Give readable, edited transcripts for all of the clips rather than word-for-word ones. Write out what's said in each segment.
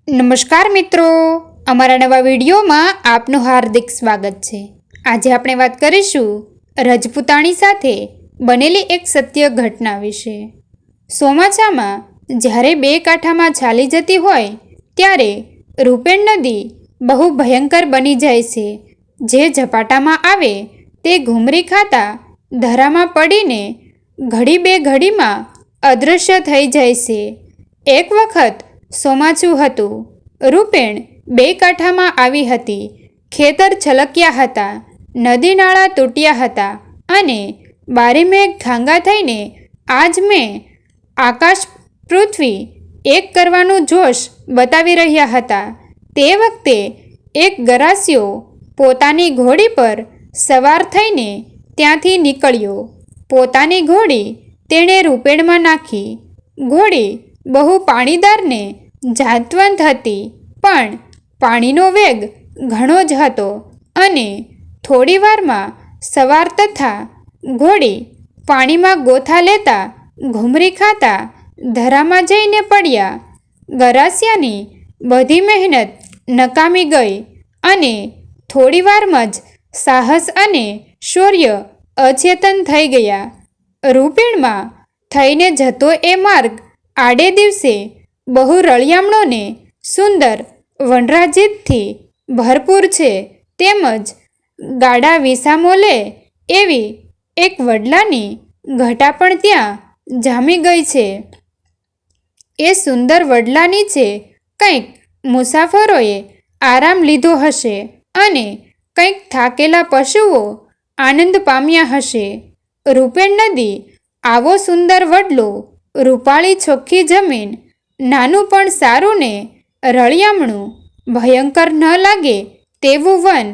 નમસ્કાર મિત્રો, અમારા નવા વિડીયોમાં આપનું હાર્દિક સ્વાગત છે। આજે આપણે વાત કરીશું રજપૂતાણી સાથે બનેલી એક સત્ય ઘટના વિશે। ચોમાસામાં જ્યારે બે કાંઠામાં ચાલી જતી હોય ત્યારે રૂપેણ નદી બહુ ભયંકર બની જાય છે। જે ઝપાટામાં આવે તે ઘૂમરી ખાતા ધરામાં પડીને ઘડી બે ઘડીમાં અદૃશ્ય થઈ જાય છે। એક વખત ચોમાસું હતું। રૂપેણ બે કાંઠામાં આવી હતી। ખેતર છલક્યા હતા, નદી નાળા તૂટ્યા હતા અને બારે મેઘ ઘાંગા થઈને આજ મેં આકાશ પૃથ્વી એક કરવાનું જોશ બતાવી રહ્યા હતા। તે વખતે એક ગરાસિયો પોતાની ઘોડી પર સવાર થઈને ત્યાંથી નીકળ્યો। પોતાની ઘોડી તેણે રૂપેણમાં નાખી। ઘોડી બહુ પાણીદાર ને જાતવંત હતી, પણ પાણીનો વેગ ઘણો જ હતો અને થોડી વારમાં સવાર તથા ઘોડી પાણીમાં ગોથા લેતા ઘૂમરી ખાતા ધરામાં જઈને પડ્યા। ગરાસિયાની બધી મહેનત નકામી ગઈ અને થોડી વારમાં જ સાહસ અને શૌર્ય અચેતન થઈ ગયા। રૂપેણમાં થઈને જતો એ માર્ગ આડે દિવસે બહુ રળિયામણો ને સુંદર વનરાજીથી ભરપૂર છે, તેમજ ગાડા વિસામો લે એવી એક વડલાની ઘટા પણ ત્યાં જામી ગઈ છે। એ સુંદર વડલા નીચે કંઈક મુસાફરોએ આરામ લીધો હશે અને કંઈક થાકેલા પશુઓ આનંદ પામ્યા હશે। રૂપેણ નદી આવો સુંદર વડલો, રૂપાળી ચોખ્ખી જમીન, નાનું પણ સારું ને રળિયામણું, ભયંકર ન લાગે તેવું વન,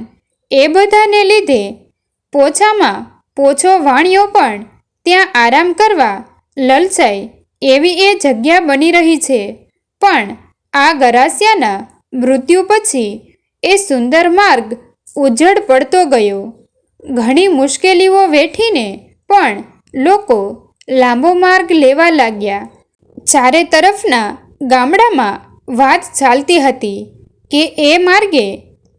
એ બધાને લીધે પોછામાં પોછો વાણિયો પણ ત્યાં આરામ કરવા લલચાય એવી એ જગ્યા બની રહી છે। પણ આ ગરાસિયાના મૃત્યુ પછી એ સુંદર માર્ગ ઉજ્જડ પડતો ગયો। ઘણી મુશ્કેલીઓ વેઠીને પણ લોકો લાંબો માર્ગ લેવા લાગ્યા। ચારે તરફના ગામડામાં વાત ચાલતી હતી કે એ માર્ગે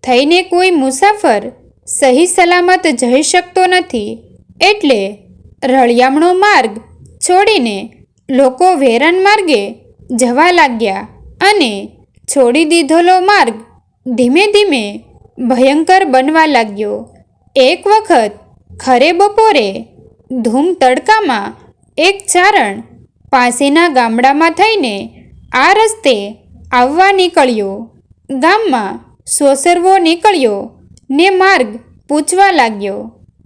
થઈને કોઈ મુસાફર સહી સલામત જઈ શકતો નથી, એટલે રળિયામણો માર્ગ છોડીને લોકો વેરાન માર્ગે જવા લાગ્યા અને છોડી દીધેલો માર્ગ ધીમે ધીમે ભયંકર બનવા લાગ્યો। એક વખત ખરે બપોરે ધૂમ તડકામાં એક ચારણ પાસેના ગામડામાં થઈને આ રસ્તે આવવા નીકળ્યો। ગામમાં સોસરવો નીકળ્યો ને માર્ગ પૂછવા લાગ્યો,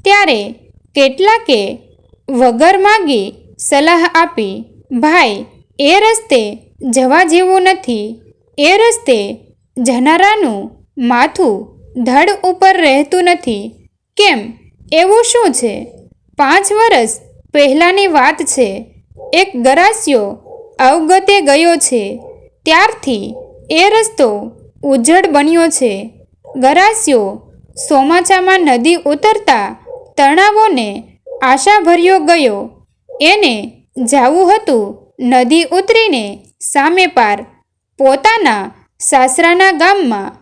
ત્યારે કેટલાકે વગર માગી સલાહ આપી, ભાઈ, એ રસ્તે જવા જેવું નથી। એ રસ્તે જનારાનું માથું ધડ ઉપર રહેતું નથી। કેમ, એવું શું છે? 5 વર્ષ પહેલાંની વાત છે। એક ગરાસિયો અવગતે ગયો છે, ત્યારથી એ રસ્તો ઉજ્જડ બન્યો છે। ગરાસિયો ચોમાસામાં નદી ઉતરતા તણાવોને આશાભર્યો ગયો। એને જાવું હતું નદી ઉતરીને સામે પાર, પોતાના સાસરાના ગામમાં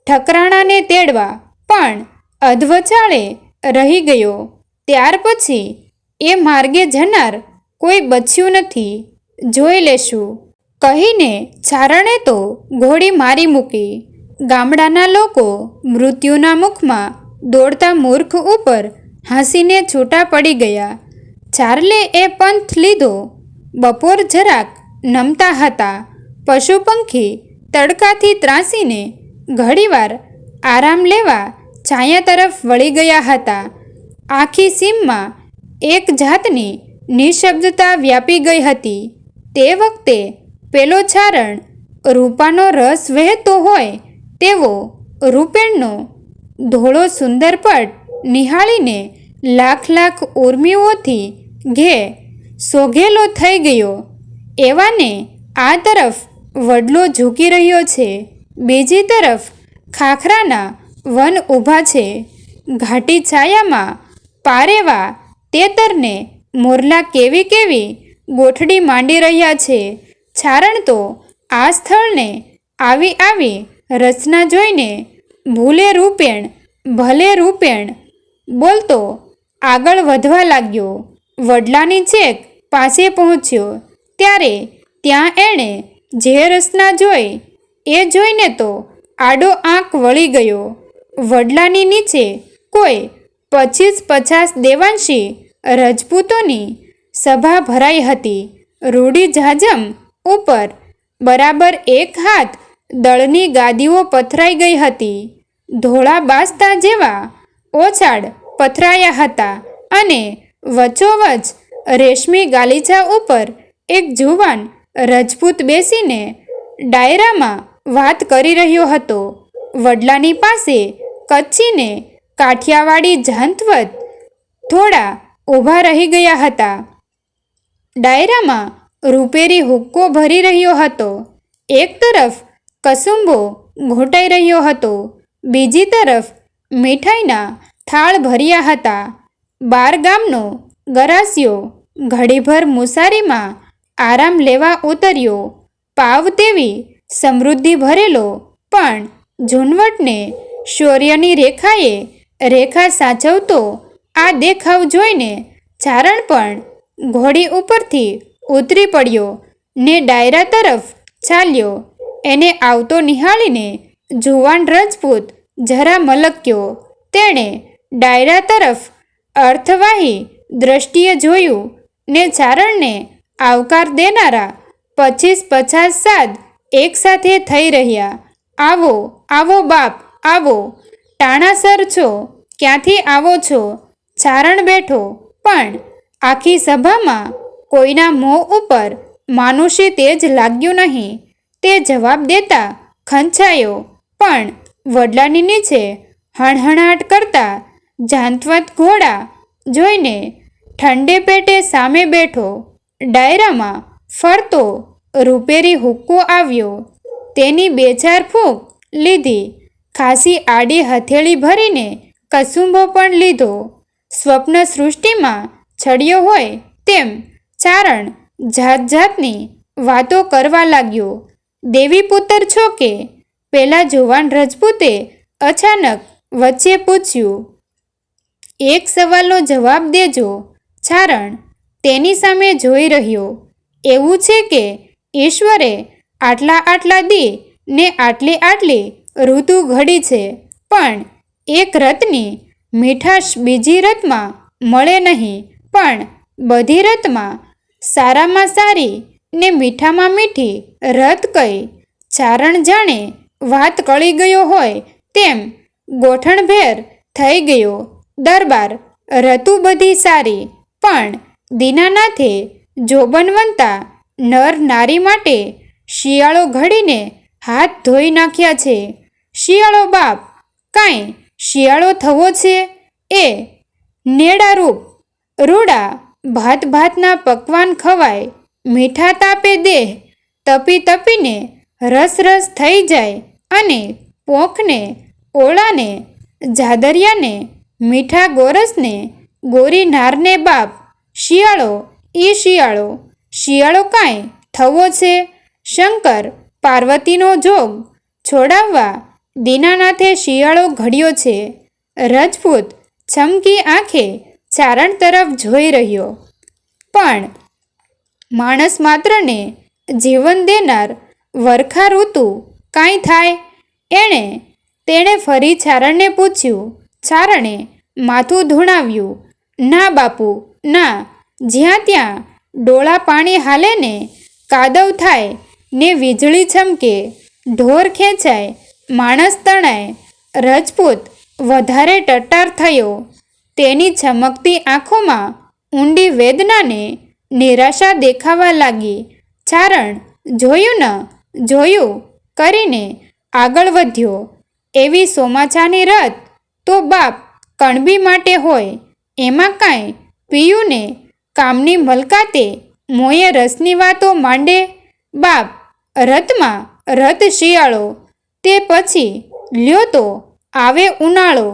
ઠકરાણાને તેડવા, પણ અધવચાળે રહી ગયો। ત્યાર પછી એ માર્ગે જનાર કોઈ બચ્યું નથી, જોઈ લેશું કહીને ચારણે તો ઘોડી મારી મૂકી। ગામડાના લોકો મૃત્યુના મુખમાં દોડતા મૂર્ખ ઉપર હસીને છૂટા પડી ગયા। ચાર્લે એ પંથ લીધો। બપોર જરાક નમતા હતા। પશુ પંખી તડકાથી ત્રાસીને ઘડીવાર આરામ લેવા છાયા તરફ વળી ગયા હતા। આખી સીમમાં એક જાતની નિઃશબ્દતા વ્યાપી ગઈ હતી। તે વખતે પેલો ચારણ રૂપાનો રસ વહેતો હોય તેવો રૂપેણનો ધોળો સુંદર પટ નિહાળીને લાખ લાખ ઉર્મિઓથી ઘે સોઘેલો થઈ ગયો। એવાને આ તરફ વડલો ઝૂકી રહ્યો છે, બીજી તરફ ખાખરાના વન ઊભા છે। ઘાટી છાયામાં પારેવા તેતરને મોરલા કેવી કેવી ગોઠડી માંડી રહ્યા છે। ચારણ તો આ સ્થળને આવી રચના જોઈને ભૂલે રૂપેણ ભલે રૂપેણ બોલતો આગળ વધવા લાગ્યો. વડલાની છેક પાસે પહોંચ્યો ત્યારે ત્યાં એણે જે રચના જોઈ એ જોઈને તો આડો આંખ વળી ગયો. વડલાની નીચે કોઈ 25-50 દેવાંશી રજપૂતોની સભા ભરાઈ હતી. રૂડી ઝાઝમ ઉપર બરાબર 1 હાથ દળની ગાદીઓ પથરાઈ ગઈ હતી. ધોળા બાસ્તા જેવા ઓછાડ પથરાયા હતા અને વચ્ચોવચ રેશમી ગાલીચા ઉપર એક જુવાન રજપૂત બેસીને ડાયરામાં વાત કરી રહ્યો હતો. વડલાની પાસે કચ્છીને કાઠિયાવાડી જાંતવત થોડા ઊભા રહી ગયા હતા. ડાયરામાં રૂપેરી હુક્કો ભરી રહ્યો હતો. એક તરફ કસુંબો ઘૂંટાઈ રહ્યો હતો, બીજી તરફ મીઠાઈના થાળ ભર્યા હતા. 12 ગામનો ગરાસિયો ઘડીભર મુસારીમાં આરામ લેવા ઉતર્યો. પાવ તેવી સમૃદ્ધિ ભરેલો પણ ઝૂનવટને શૌર્યની રેખાએ રેખા સાચવતો આ દેખાવ જોઈને ચારણ પણ ઘોડી ઉપરથી ઉતરી પડ્યો ને ડાયરા તરફ ચાલ્યો. એને આવતો નિહાળીને જુવાન રજપૂત જરા મલક્યો. તેણે ડાયરા તરફ અર્થવાહી દ્રષ્ટિએ જોયું ને ચારણને આવકાર દેનારા 25-50 સાદ એકસાથે થઈ રહ્યા. આવો આવો બાપ આવો, ટાણાસર છો, ક્યાંથી આવો છો? ચારણ બેઠો પણ આખી સભામાં કોઈના મોં ઉપર માનુષી તેજ લાગ્યું નહીં. તે જવાબ દેતા ખંચાયો પણ વડલાની નીચે હણહણાટ કરતા જાંતવત ઘોડા જોઈને ઠંડે પેટે સામે બેઠો. ડાયરામાં ફરતો રૂપેરી હુક્કો આવ્યો. તેની 2-4 ફૂંક લીધી. ખાસી આડી હથેળી ભરીને કસુંબો પણ લીધો. સ્વપ્ન સૃષ્ટિમાં છડ્યો હોય તેમ ચારણ જાત જાતની વાતો કરવા લાગ્યો. દેવી પુત્ર છો કે? પેલા જુવાન રજપૂતે અચાનક વચ્ચે પૂછ્યું. એક સવાલનો જવાબ દેજો. ચારણ તેની સામે જોઈ રહ્યો. એવું છે કે ઈશ્વરે આટલા દી ને આટલી ઋતુ ઘડી છે, પણ એક રથની મીઠાશ બીજી રથમાં મળે નહીં. પણ બધી રથમાં સારામાં સારી ને મીઠામાં મીઠી રથ કઈ? ચારણ જાણે વાત કળી ગયો હોય તેમ ગોઠણભેર થઈ ગયો. દરબાર રતુ બધી સારી, પણ દીનાનાથે જોબનવંતા નર નારી માટે શિયાળો ઘડીને હાથ ધોઈ નાખ્યા છે. શિયાળો બાપ, કાંઈ શિયાળો થવો છે? એ નેડારૂપ રૂડા ભાતના પકવાન ખવાય, મીઠા તાપે દેહ તપી તપીને રસ થઈ જાય અને પોંખને ઓળાને જાદરિયાને મીઠા ગોરસને ગોરી નારને બાપ. શિયાળો ઈ શિયાળો કાંઈ થવો છે? શંકર પાર્વતીનો જોગ છોડાવવા દીનાનાથે શિયાળો ઘડ્યો છે. રજપૂત છમકી આંખે ચારણ તરફ જોઈ રહ્યો. પણ માણસ માત્રને જીવન દેનાર વરખા ઋતુ કાંઈ થાય? તેણે ફરી ચારણને પૂછ્યું. ચારણે માથું ધૂણાવ્યું. ના બાપુ ના, જ્યાં ત્યાં ડોળા પાણી હાલે ને કાદવ થાય ને વીજળી ચમકે, ઢોર ખેંચાય, માણસ તણાય. રજપૂત વધારે ટટ્ટાર થયો. તેની ચમકતી આંખોમાં ઊંડી વેદનાને નિરાશા દેખાવા લાગી. ચારણ જોયું કરીને આગળ વધ્યો. એવી સોમાચાની રથ તો બાપ કણબી માટે હોય, એમાં કાંઈ પીયું ને કામની મલકાતે મોંએ રસની વાતો માંડે. બાપ રથમાં રથ શિયાળો, તે પછી લ્યો તો આવે ઉનાળો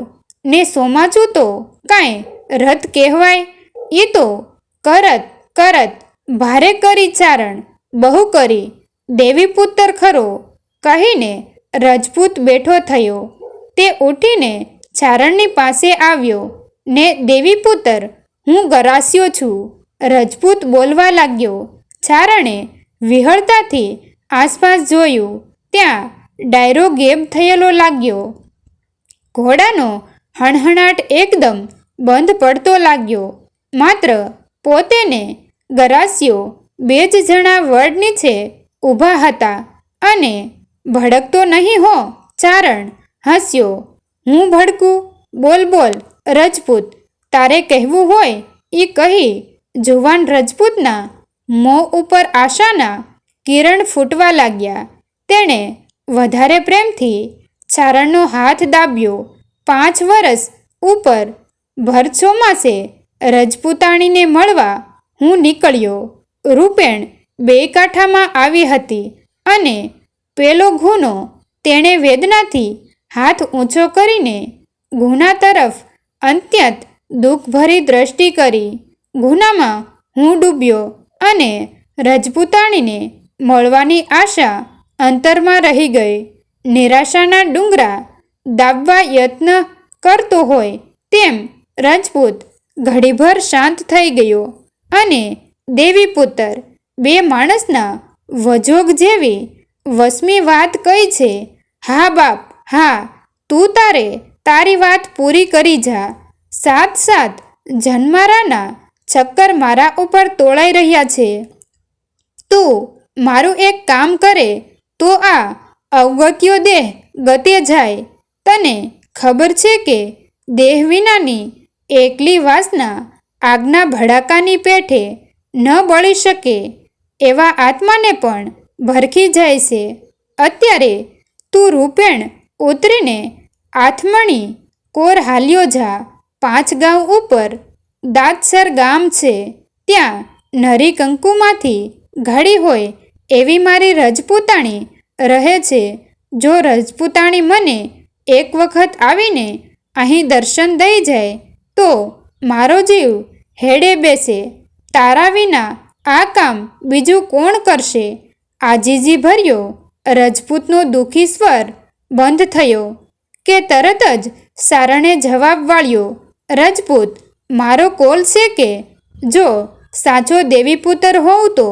ને સોમાચું તો કાંઈ રથ કહેવાય? એ તો કરત ભારે કરી ચારણ, બહુ કરી. દેવી પુત્ર ખરો, કહીને રજપૂત બેઠો થયો. તે ઉઠીને ચારણની પાસે આવ્યો ને દેવીપુત્ર, હું ગરાસ્યો છું. રજપૂત બોલવા લાગ્યો. ચારણે વિહળતાથી આસપાસ જોયું. ત્યાં ડાયરો ગેબ થયેલો લાગ્યો. ઘોડાનો હણહણાટ એકદમ બંધ પડતો લાગ્યો. માત્ર પોતે ને ગરાસ્યો 2 જ જણા વડ નીચે ઊભા હતા. અને ભડકતો નહીં હો. ચારણ હસ્યો. હું ભડકું? બોલ બોલ રજપૂત, તારે કહેવું હોય એ કહી. જુવાન રજપૂતના મોં ઉપર આશાના કિરણ ફૂટવા લાગ્યા. તેણે વધારે પ્રેમથી ચારણનો હાથ દાબ્યો. 5 વર્ષ ઉપર ભર ચોમાસે રજપૂતાણીને મળવા હું નીકળ્યો. રૂપેણ 2 કાંઠામાં આવી હતી અને પેલો ઘૂનો તેણે વેદનાથી હાથ ઊંચો કરીને ઘૂના તરફ અત્યંત દુઃખભરી દ્રષ્ટિ કરી. ઘૂનામાં હું ડૂબ્યો અને રજપૂતાણીને મળવાની આશા અંતરમાં રહી ગઈ. નિરાશાના ડુંગરા દાબવા યત્ન કરતો હોય તેમ રજપૂત ઘડીભર શાંત થઈ ગયો અને દેવીપુત્ર, 2 માણસના વજોગ જેવી વસમી વાત કઈ છે. હા બાપ હા, તું તારી વાત પૂરી કરી જા. 7 જન્મારાના ચક્કર મારા ઉપર તોળાઈ રહ્યા છે. તું મારું એક કામ કરે તો આ અવગત્યો દેહ ગતે જાય. તને ખબર છે કે દેહ વિનાની એકલી વાસના આગના ભડાકાની પેઠે ન બળી શકે એવા આત્માને પણ ભરખી જાય છે. અત્યારે તું રૂપેણ ઉતરીને આથમણી કોર હાલ્યો જા. 5 ગાંવ ઉપર દાંતસર ગામ છે. ત્યાં નરી કંકુમાંથી ઘડી હોય એવી મારી રજપૂતાણી રહે છે. જો રજપૂતાણી મને એક વખત આવીને અહીં દર્શન દઈ જાય તો મારો જીવ હેડે બેસે. તારા વિના આ કામ બીજું કોણ કરશે? આજીજી ભર્યો રજપૂતનો દુઃખી સ્વર બંધ થયો કે તરત જ સારણે જવાબ વાળ્યો. રજપૂત, મારો કોલ છે કે જો સાચો દેવીપુત્ર હોઉં તો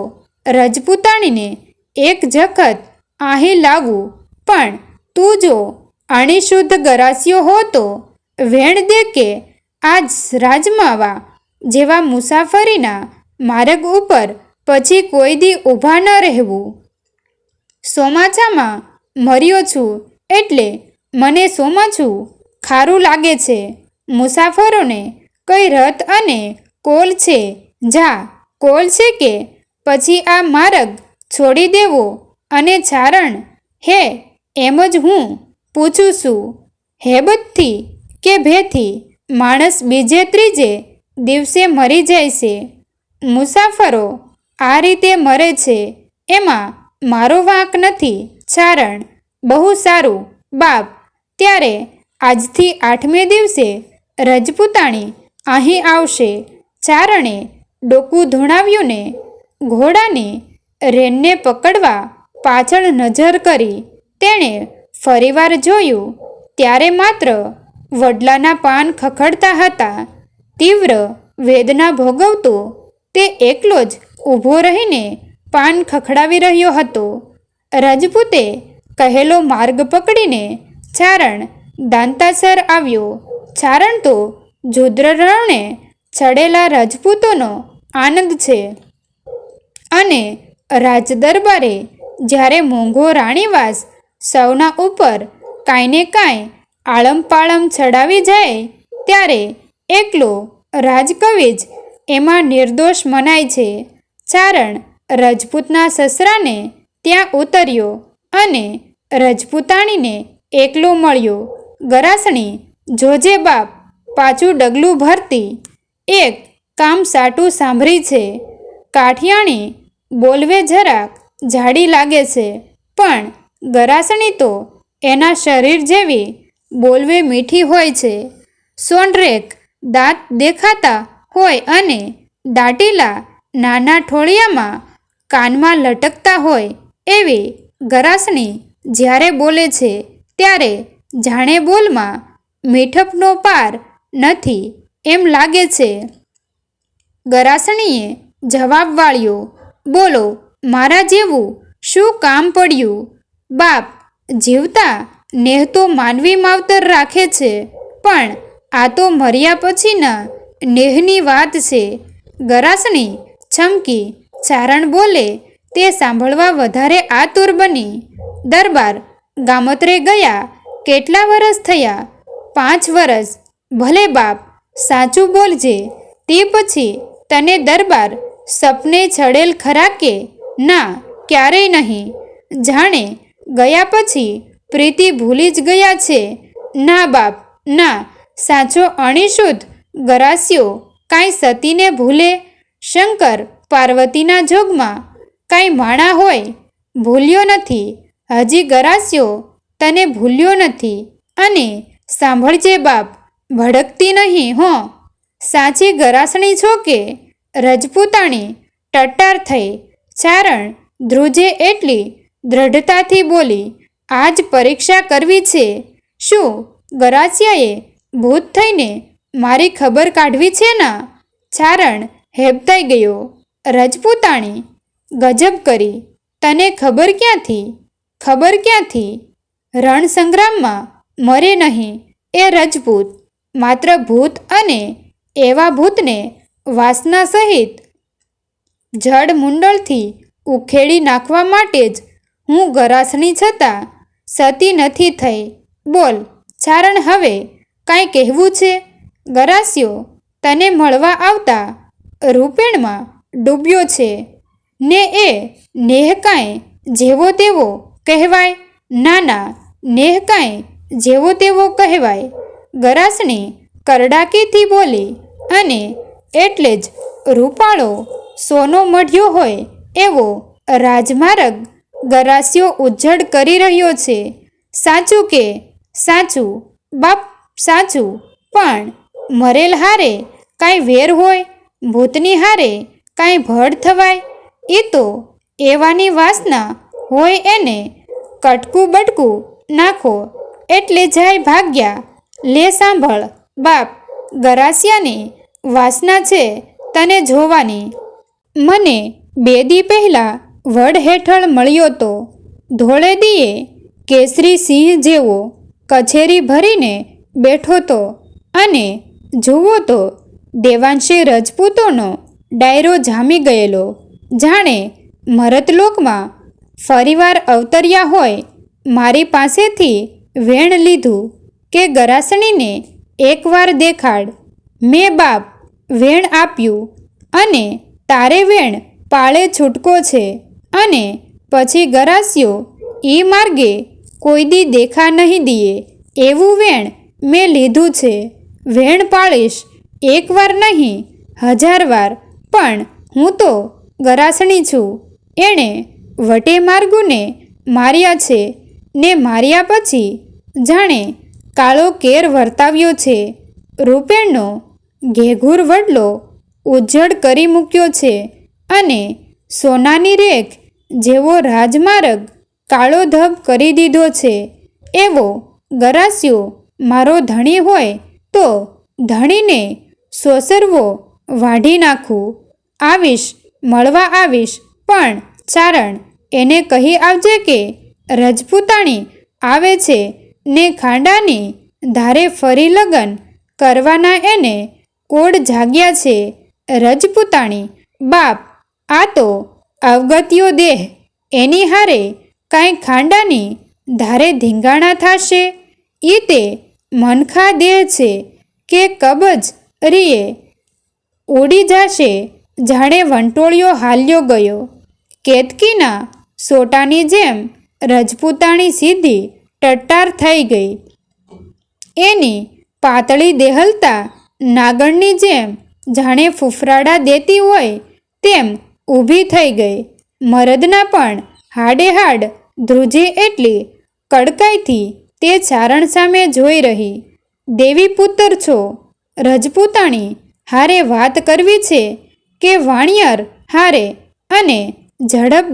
રજપૂતાણીને એક જખત અહીં લાવું. પણ તું જો અણિશુદ્ધ ગરાસ્યો હો તો વેણ દે કે આજ રાજમાવા જેવા મુસાફરીના માર્ગ ઉપર પછી કોઈ દી ઊભા ન રહેવું. સોમાચામાં મર્યો છું એટલે મને સોમાછું ખારું લાગે છે. મુસાફરોને કઈ રથ અને કોલ છે? જા, કોલ છે કે પછી આ માર્ગ છોડી દેવો? અને ચારણ, હે એમ જ હું પૂછું છું. હેબતથી કે ભેથી માણસ બીજે ત્રીજે દિવસે મરી જાય છે. મુસાફરો આ રીતે મરે છે એમાં મારો વાંક નથી. ચારણ, બહુ સારું બાપ. ત્યારે આજથી 8મે દિવસે રજપૂતાણી અહીં આવશે. ચારણે ડોકું ધૂણાવ્યું ને ઘોડાની રેનને પકડવા પાછળ નજર કરી. તેણે ફરીવાર જોયું ત્યારે માત્ર વડલાના પાન ખખડતા હતા. તીવ્ર વેદના ભોગવતો તે એકલો જ ઊભો રહીને પાન ખખડાવી રહ્યો હતો. રજપૂતે કહેલો માર્ગ પકડીને ચારણ દાંતાસર આવ્યો. ચારણ તો જુદ્રરણે ચડેલા રજપૂતોનો આનંદ છે અને રાજદરબારે જ્યારે મોંઘો રાણીવાસ સૌના ઉપર કાંઈ ને કાંઈ આળમપાળમ ચડાવી જાય ત્યારે એકલો રાજકવિ જ એમાં નિર્દોષ મનાય છે. ચારણ રજપૂતના સસરાને ત્યાં ઉતર્યો અને રજપૂતાણીને એકલો મળ્યો. ગરાસણી, જોજે બાપ, પાછું ડગલું ભરતી. એક કામ સાટું સાંભળી છે. કાઠિયાણી બોલવે જરાક જાડી લાગે છે પણ ગરાસણી તો એના શરીર જેવી બોલવે મીઠી હોય છે. સોંડરેક દાંત દેખાતા હોય અને દાંટીલા નાના ઠોળિયામાં કાનમાં લટકતા હોય એવી ગરાસણી જ્યારે બોલે છે ત્યારે જાણે બોલમાં મીઠપનો પાર નથી એમ લાગે છે. ગરાસણીએ જવાબ વાળ્યો, બોલો, મારા જેવું શું કામ પડ્યું? બાપ, જીવતા નેહ તો માનવી માવતર રાખે છે, પણ આ તો મર્યા પછીના નેહની વાત છે. ગરાસણી છમકી. ચારણ બોલે તે સાંભળવા વધારે આતુર બની. દરબાર, ગામત્રે ગયા કેટલા વરસ થયા? 5 વરસ. ભલે બાપ, સાચું બોલજે. તે પછી તને દરબાર સપને છડેલ ખરા કે? ના, ક્યારેય નહીં. જાણે ગયા પછી પ્રીતિ ભૂલી જ ગયા છે. ના બાપ, ના. સાચો અણીશુદ્ધ ગરાસિયો કાંઈ સતીને ભૂલે? શંકર પાર્વતીના જોગમાં કાંઈ માણા હોય? ભૂલ્યો નથી. હજી ગરાસિયો તને ભૂલ્યો નથી. અને સાંભળજે બાપ, ભડકતી નહીં હો. સાચી ગરાસણી છો કે? રજપૂતાણી ટટ્ટાર થઈ. ચારણ ધ્રુજે એટલી દ્રઢતાથી બોલી, આજ પરીક્ષા કરવી છે. શું ગરાસિયાએ ભૂત થઈને મારી ખબર કાઢવી છે ના? ચારણ હેબતાઈ ગયો. રજપૂતાણી, ગજબ કરી. તને ખબર ક્યાંથી? ખબર ક્યાંથી? રણ સંગ્રામમાં મરે નહીં એ રજપૂત માત્ર ભૂત, અને એવા ભૂતને વાસના સહિત જડ મુંડળથી ઉખેડી નાખવા માટે જ હું ગરાસણી છતાં સતી નથી થઈ. બોલ ચારણ, હવે કાંઈ કહેવું છે? ગરાસિયો તને મળવા આવતા રૂપેણમાં ડૂબ્યો છે ને એ નેહ કાંઈ જેવો તેવો કહેવાય? ના ના, નેહ કાંઈ જેવો તેવો કહેવાય. ગરાસણી કરડાકીથી બોલી. અને એટલે જ રૂપાળો સોનો મઢ્યો હોય એવો રાજમાર્ગ ગરાસિયો ઉજ્જડ કરી રહ્યો છે. સાચું કે? સાચું બાપ, સાચું. પણ મરેલ હારે કાંઈ વેર હોય? ભૂતની હારે કાંઈ ભડ થવાય? એ તો એવાની વાસના હોય એને કટકું બટકું નાખો એટલે જાય ભાગ્યા. લે સાંભળ બાપ, ગરાસિયાની વાસના છે તને જોવાની. મને 2 દી પહેલાં વડ હેઠળ મળ્યો તો. ધોળે દીએ કેસરી સિંહ જેવો કછેરી ભરીને બેઠો તો. અને જુઓ તો દેવાંશી રજપૂતોનો ડાયરો જામી ગયેલો. જાણે મરતલોકમાં ફરીવાર અવતર્યા હોય. મારી પાસેથી વેણ લીધું કે ગરાસણીને એકવાર દેખાડ. મેં બાપ વેણ આપ્યું, અને તારે વેણ પાળે છૂટકો છે. અને પછી ગરાસિયો ઈ માર્ગે કોઈ દી દેખા નહીં દીએ એવું વેણ મેં લીધું છે. વેણ પાળીશ, એકવાર નહીં 1000 વાર. પણ હું તો ગરાસણી છું. એણે વટે માર્ગુને માર્યા છે, ને માર્યા પછી જાણે કાળો કેર વર્તાવ્યો છે. રૂપેણનો ઘેઘૂર વડલો ઉજ્જડ કરી મૂક્યો છે, અને સોનાની રેખ જેવો રાજમાર્ગ કાળો ધબ કરી દીધો છે. એવો ગરાસિયો મારો ધણી હોય તો ધણીને સોસરવો વાઢી નાખું. આવીશ, મળવા આવીશ. પણ ચારણ, એને કહી આવજે કે રજપૂતાણી આવે છે ને ખાંડાની ધારે ફરી લગન કરવાના એને કોડ જાગ્યા છે. રજપૂતાણી, બાપ, આ તો અવગત્યો દેહ. એની હારે કાંઈ ખાંડાની ધારે ધીંગાણા થાશે? ઈ તે મનખા દેહ છે કે કબજ રીએ ઉડી જાશે જાણે વંટોળિયો હાલ્યો ગયો. કેતકીના સોટાની જેમ રજપૂતાણી સીધી ટટ્ટાર થઈ ગઈ. એની પાતળી દેહલતા નાગણની જેમ જાણે ફૂફરાડા દેતી હોય તેમ ઊભી થઈ ગઈ. મરદના પણ હાડે હાડ ધ્રુજે એટલી કડકાઈથી તે ચારણ સામે જોઈ રહી. દેવી પુત્ર છો? રજપૂતાણી હારે વાત કરવી છે કે વાણિયર હારે? અને ઝડપ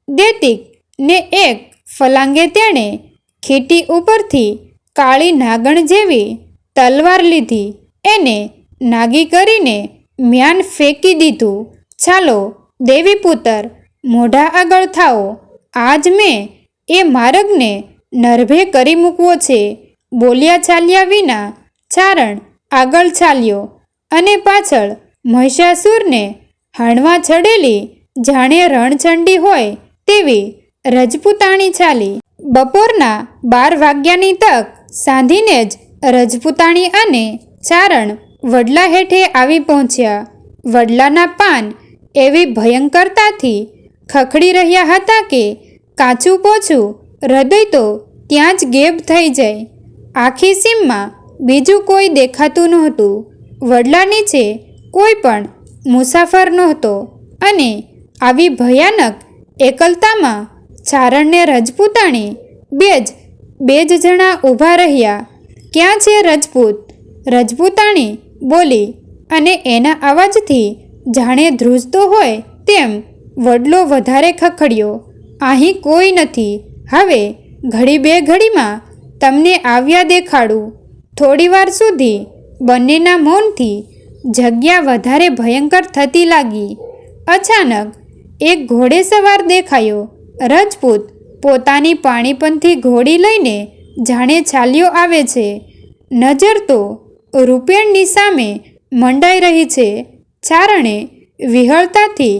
દેતીક ને એક ફલાંગે તેણે ખીટી ઉપરથી કાળી નાગણ જેવી તલવાર લીધી. એને નાગી કરીને મ્યાન ફેંકી દીધું. ચાલો દેવીપુત્ર, મોઢા આગળ થાઓ. આજ મેં એ માર્ગને નરભે કરી મૂકવો છે. બોલ્યા ચાલ્યા વિના ચારણ આગળ ચાલ્યો અને પાછળ મહિષાસુરને હાણવા ચડેલી જાણે રણચંડી હોય તેવી રજપૂતાણી ચાલી. બપોરના 12 વાગ્યાની તક સાંધીને જ રજપૂતાણી અને ચારણ વડલા હેઠે આવી પહોંચ્યા. વડલાના પાન એવી ભયંકરતાથી ખખડી રહ્યા હતા કે કાચું પોછું હૃદય તો ત્યાં જ ગેબ થઈ જાય. આખી સીમમાં બીજું કોઈ દેખાતું નહોતું. વડલા નીચે કોઈ પણ મુસાફર નહોતો અને આવી ભયાનક એકલતામાં ચારણને રજપૂતાણી બે જ જણા ઊભા રહ્યા. ક્યાં છે રજપૂત? રજપૂતાણી બોલી અને એના અવાજથી જાણે ધ્રુજતો હોય તેમ વડલો વધારે ખખડ્યો. અહીં કોઈ નથી. હવે ઘડી બે ઘડીમાં તમને આવ્યા દેખાડું. થોડીવાર સુધી બંનેના મૌનથી જગ્યા વધારે ભયંકર થતી લાગી. અચાનક એક ઘોડેસવાર દેખાયો. રજપૂત પોતાની પાણીપંથી ઘોડી લઈને જાણે ચાલ્યો આવે છે. નજર તો રૂપેણની સામે મંડાઈ રહી છે. ચારણે વિહળતાથી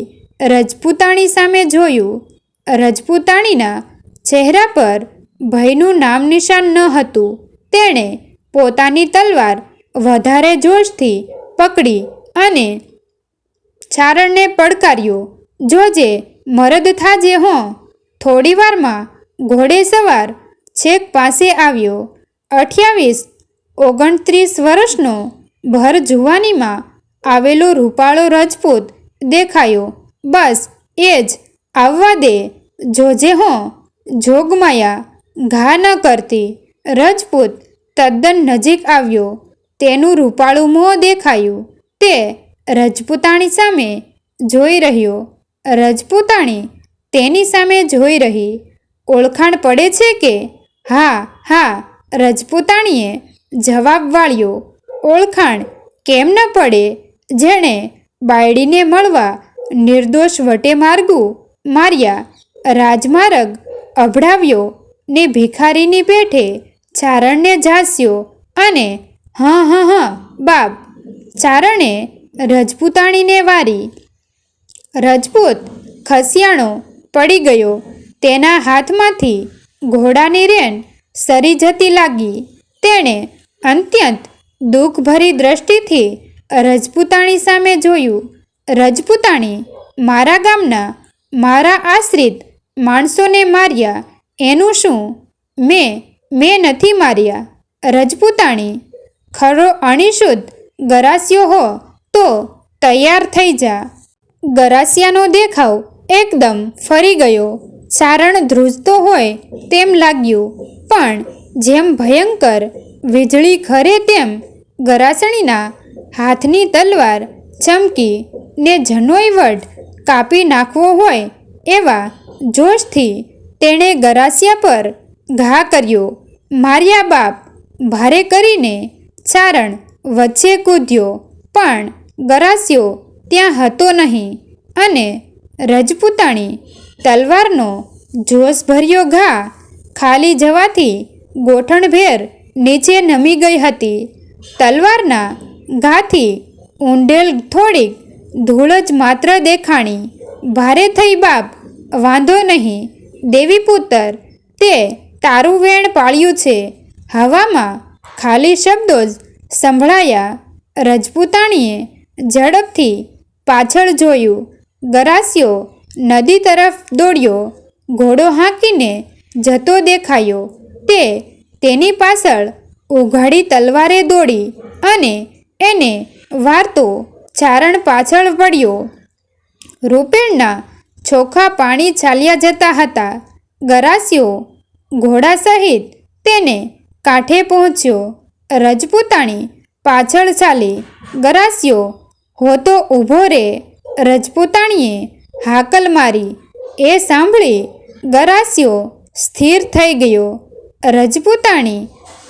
રજપૂતાણી સામે જોયું. રજપૂતાણીના ચહેરા પર ભયનું નામ નિશાન ન હતું. તેણે પોતાની તલવાર વધારે જોશથી પકડી અને ચારણને પડકાર્યો, જોજે મરદ થાજે હો. થોડીવારમાં ઘોડેસવાર છેક પાસે આવ્યો. 28-29 વર્ષનો ભર જુવાનીમાં આવેલો રૂપાળો રજપૂત દેખાયો. બસ એ જ આવવા દે, જોજે હો, જોગમાયા ઘા ન કરતી. રજપૂત તદ્દન નજીક આવ્યો. તેનું રૂપાળું મોં દેખાયું. તે રજપૂતાણી સામે જોઈ રહ્યો. રજપૂતાણી તેની સામે જોઈ રહી. ઓળખાણ પડે છે કે? હા હા, રજપૂતાણીએ જવાબ વાળ્યો. ઓળખાણ કેમ ન પડે? જેણે બાયડીને મળવા નિર્દોષ વટે માર્ગું માર્યા, રાજમાર્ગ અભડાવ્યો ને ભિખારીની પેઠે ચારણને ઝાસ્યો અને હ બાપ. ચારણે રજપૂતાણીને વારી. રજપૂત ખસિયાણો પડી ગયો. તેના હાથમાંથી ઘોડાની રેન સરી જતી લાગી. તેણે અત્યંત દુઃખભરી દ્રષ્ટિથી રજપૂતાણી સામે જોયું. રજપૂતાણી, મારા ગામના મારા આશ્રિત માણસોને માર્યા એનું શું? મેં નથી માર્યા. રજપૂતાણી, ખરો અણિશુદ્ધ ગરાસિયો હો તો તૈયાર થઈ જા. ગરાસિયાનો દેખાવ એકદમ ફરી ગયો. ચારણ ધ્રુજતો હોય તેમ લાગ્યું, પણ જેમ ભયંકર વીજળી ખરે તેમ ગરાસણીના હાથની તલવાર ચમકી ને જનોઈ વટ કાપી નાખવો હોય એવા જોશથી તેણે ગરાસિયા પર ઘા કર્યો. માર્યા બાપ. ભારે કરીને ચારણ વચ્ચે કૂદ્યો, પણ ગરાસિયો ત્યાં હતો નહીં અને રજપૂતાણી તલવારનો જોશભર્યો ઘા ખાલી જવાથી ગોઠણભેર નીચે નમી ગઈ હતી. તલવારના ઘાથી ઊંડેલ થોડીક ધૂળ જ માત્ર દેખાણી. ભારે થઈ બાપ. વાંધો નહીં દેવીપુત્ર, તે તારું વેણ પાળ્યું છે. હવામાં ખાલી શબ્દો જ સંભળાયા. રજપૂતાણીએ ઝડપથી પાછળ જોયું. ગરાસિયો નદી તરફ દોડ્યો. ઘોડો હાંકીને જતો દેખાયો. તે તેની પાછળ ઉઘાડી તલવારે દોડી અને એને વારતો ચારણ પાછળ પડ્યો. રૂપેણના ચોખ્ખા પાણી ચાલ્યા જતા હતા. ગરાસિયો ઘોડા સહિત તેને કાંઠે પહોંચ્યો. રજપૂતાણી પાછળ ચાલી. ગરાસિયો હોતો ઊભો રે. રજપૂતાણીએ હાકલ મારી. એ સાંભળી ગરાસિયો સ્થિર થઈ ગયો. રજપૂતાણી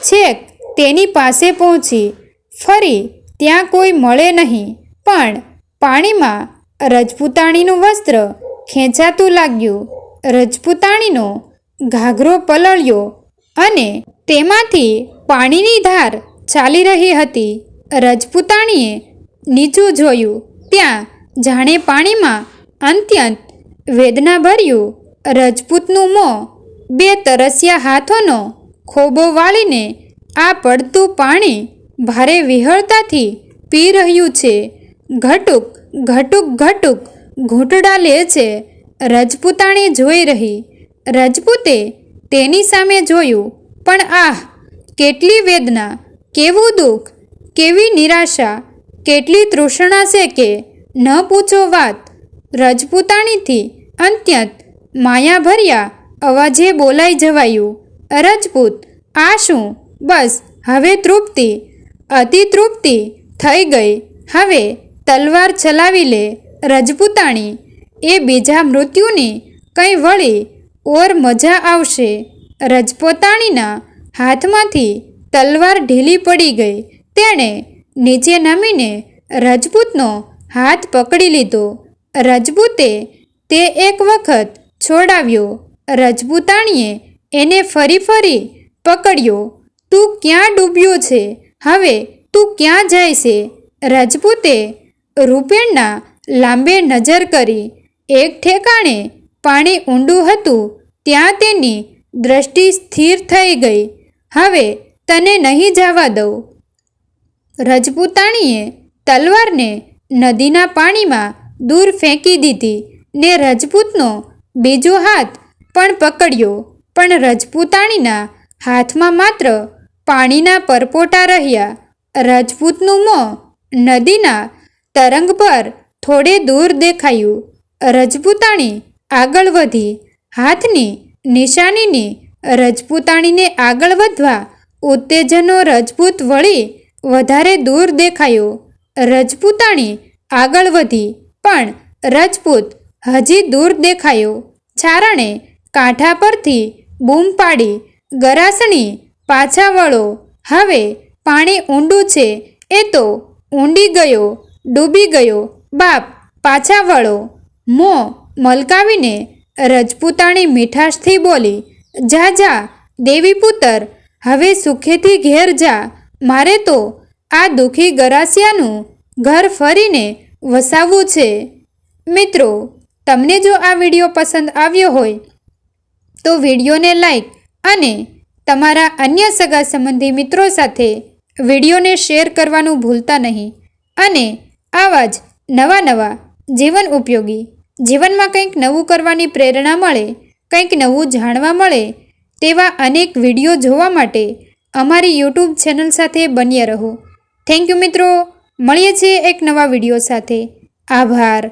છેક તેની પાસે પહોંચી. ફરી ત્યાં કોઈ મળે નહીં, પણ પાણીમાં રજપૂતાણીનું વસ્ત્ર ખેંચાતું લાગ્યું. રજપૂતાણીનો ઘાઘરો પલળ્યો અને તેમાંથી પાણીની ધાર ચાલી રહી હતી. રજપૂતાણીએ નીચું જોયું. ત્યાં જાણે પાણીમાં અત્યંત વેદનાભર્યું રજપૂતનું મોં બે તરસ્યા હાથોનો ખોબો વાળીને આ પડતું પાણી ભારે વિહળતાથી પી રહ્યું છે. ઘટુક ઘટુક ઘટુક ઘૂંટડા લે છે. રજપૂતાણી જોઈ રહી. રજપૂતે તેની સામે જોયું, પણ આહ, કેટલી વેદના, કેવું દુઃખ, કેવી નિરાશા, કેટલી તૃષ્ણા છે કે ન પૂછો વાત. રજપૂતાણીથી અત્યંત માયાભર્યા અવાજે બોલાઈ જવાયું, રજપૂત, આ શું? બસ, હવે તૃપ્તિ, અતિ તૃપ્તિ થઈ ગઈ. હવે તલવાર ચલાવી લે. રજપૂતાણી, એ બીજા મૃત્યુની કંઈ વળી ઓર મજા આવશે. રજપૂતાણીના હાથમાંથી તલવાર ઢીલી પડી ગઈ. તેણે નીચે નમીને રજપૂતનો હાથ પકડી લીધો. રજપૂતે તે એક વખત છોડાવ્યો. રજપૂતાણીએ એને ફરી ફરી પકડ્યો. તું ક્યાં ડૂબ્યો છે? હવે તું ક્યાં જાય છે? રજપૂતે રૂપેણના લાંબે નજર કરી. એક ઠેકાણે પાણી ઊંડું હતું, ત્યાં તેની દ્રષ્ટિ સ્થિર થઈ ગઈ. હવે તને નહીં જવા દઉં. રજપૂતાણીએ તલવારને નદીના પાણીમાં દૂર ફેંકી દીધી ને રજપૂતનો બીજો હાથ પણ પકડ્યો. પણ રજપૂતાણીના હાથમાં માત્ર પાણીના પરપોટા રહ્યા. રજપૂતનું મોં નદીના તરંગ પર થોડે દૂર દેખાયું. રજપૂતાણી આગળ વધી. હાથની નિશાનીની રજપૂતાણીને આગળ વધવા ઉત્તેજનો રજપૂત વળી વધારે દૂર દેખાયો. રજપૂતાણી આગળ વધી, પણ રજપૂત હજી દૂર દેખાયો. ચારણે કાંઠા પરથી બૂમ પાડી, ગરાસણી, પાછા વળો. હવે પાણી ઊંડું છે, એ તો ઊંડી ગયો, ડૂબી ગયો. બાપ, પાછા વળો. મોં મલકાવીને રજપૂતાણી મીઠાશથી બોલી, જા જા દેવી પુત્ર, હવે સુખેથી ઘેર જા. મારે તો આ દુઃખી ગરાસિયાનું ઘર ફરીને વસાવવું છે. મિત્રો, તમને જો આ વિડીયો પસંદ આવ્યો હોય તો વિડીયોને લાઈક અને તમારા અન્ય સગા સંબંધી મિત્રો સાથે વિડીયોને શેર કરવાનું ભૂલતા નહીં. અને આવા જ નવા જીવન ઉપયોગી, જીવનમાં કંઈક નવું કરવાની પ્રેરણા મળે, કંઈક નવું જાણવા મળે તેવા અનેક વિડીયો જોવા માટે અમારી યુટ્યુબ ચેનલ સાથે બન્યા રહો. થેન્ક યુ મિત્રો. મળીએ છીએ એક નવા વિડીયો સાથે. આભાર.